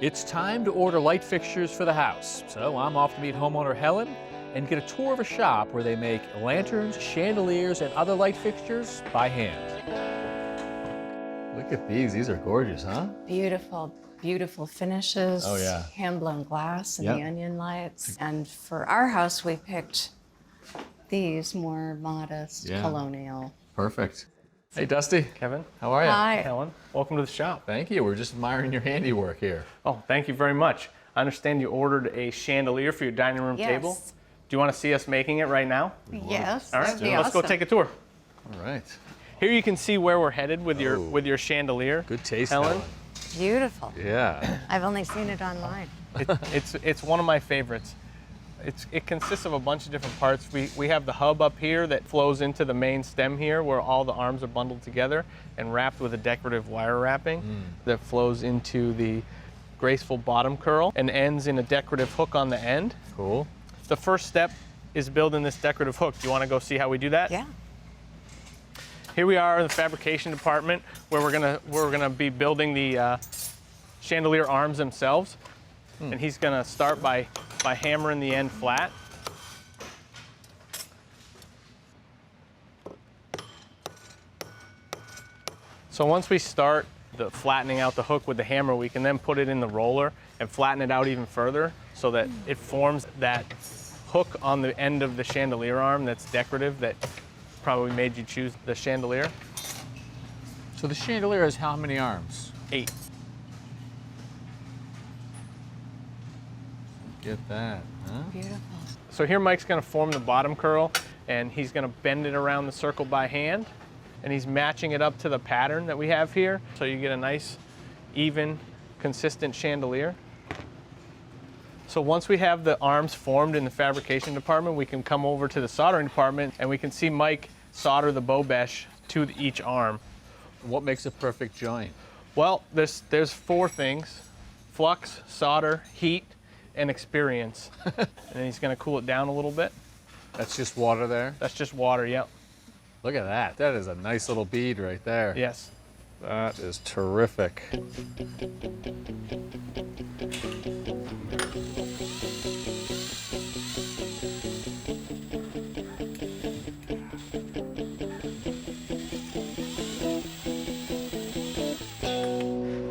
It's time to order light fixtures for the house, so I'm off to meet homeowner Helen and get a tour of a shop where they make lanterns, chandeliers, and other light fixtures by hand. Look at these are gorgeous, huh? Beautiful, beautiful finishes. Oh, yeah. Hand-blown glass and Yep. the onion lights. And for our house, we picked these more modest, Yeah. colonial. Perfect. Hey, Dusty. Kevin. How are you? Hi. Helen, welcome to the shop. Thank you. We're just admiring your handiwork here. Oh, thank you very much. I understand you ordered a chandelier for your dining room Yes. table. Do you want to see us making it right now? Yes, All right, that'd be let's go awesome. take a tour. All right. Here you can see where we're headed with Oh. your chandelier. Good taste, Helen. Helen. Beautiful. Yeah. I've only seen it online. It's one of my favorites. It consists of a bunch of different parts. We have the hub up here that flows into the main stem here where all the arms are bundled together and wrapped with a decorative wire wrapping that flows into the graceful bottom curl and ends in a decorative hook on the end. Cool. The first step is building this decorative hook. Do you want to go see how we do that? Yeah. Here we are in the fabrication department where we're gonna be building the chandelier arms themselves. And he's gonna start by hammering the end flat. So once we start the flattening out the hook with the hammer, we can then put it in the roller and flatten it out even further so that it forms that hook on the end of the chandelier arm that's decorative, that probably made you choose the chandelier. So the chandelier has how many arms? 8. Get that, huh? Beautiful. So here Mike's gonna form the bottom curl and he's gonna bend it around the circle by hand and he's matching it up to the pattern that we have here. So you get a nice, even, consistent chandelier. So once we have the arms formed in the fabrication department, we can come over to the soldering department and we can see Mike solder the bow mesh to each arm. What makes a perfect joint? Well, there's 4 things: flux, solder, heat, and experience. And then he's gonna cool it down a little bit. That's just water there? That's just water, yep. Look at that. That is a nice little bead right there. Yes. That is terrific.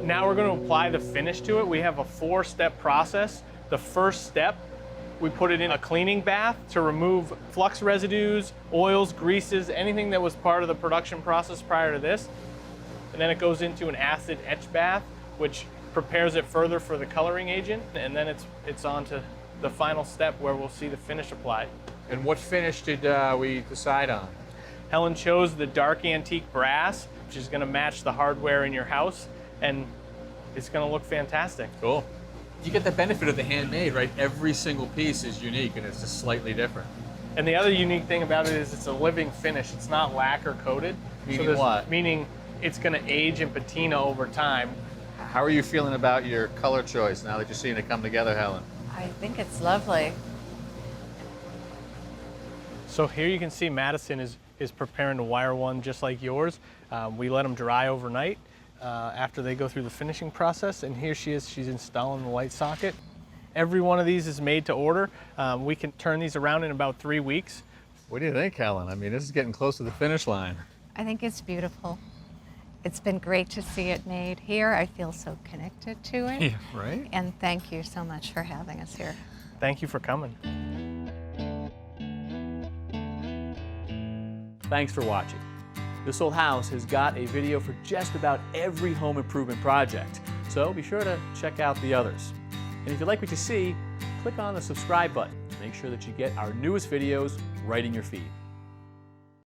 Now we're going to apply the finish to it. We have a 4-step process. The first step, we put it in a cleaning bath to remove flux residues, oils, greases, anything that was part of the production process prior to this. And then it goes into an acid etch bath, which prepares it further for the coloring agent. And then it's on to the final step where we'll see the finish applied. And what finish did we decide on? Helen chose the dark antique brass, which is going to match the hardware in your house, and it's going to look fantastic. Cool. You get the benefit of the handmade, right? Every single piece is unique and it's just slightly different. And the other unique thing about it is it's a living finish. It's not lacquer coated. Meaning what? Meaning it's going to age and patina over time. How are you feeling about your color choice now that you're seeing it come together, Helen? I think it's lovely. So here you can see Madison is preparing to wire one just like yours. We let them dry overnight after they go through the finishing process, and here she is, she's installing the light socket. Every one of these is made to order. We can turn these around in about 3 weeks. What do you think, Helen? I mean, this is getting close to the finish line. I think it's beautiful. It's been great to see it made here. I feel so connected to it. Yeah, right? And thank you so much for having us here. Thank you for coming. Thanks for watching. This Old House has got a video for just about every home improvement project, so be sure to check out the others. And if you like what you see, click on the subscribe button to make sure that you get our newest videos right in your feed.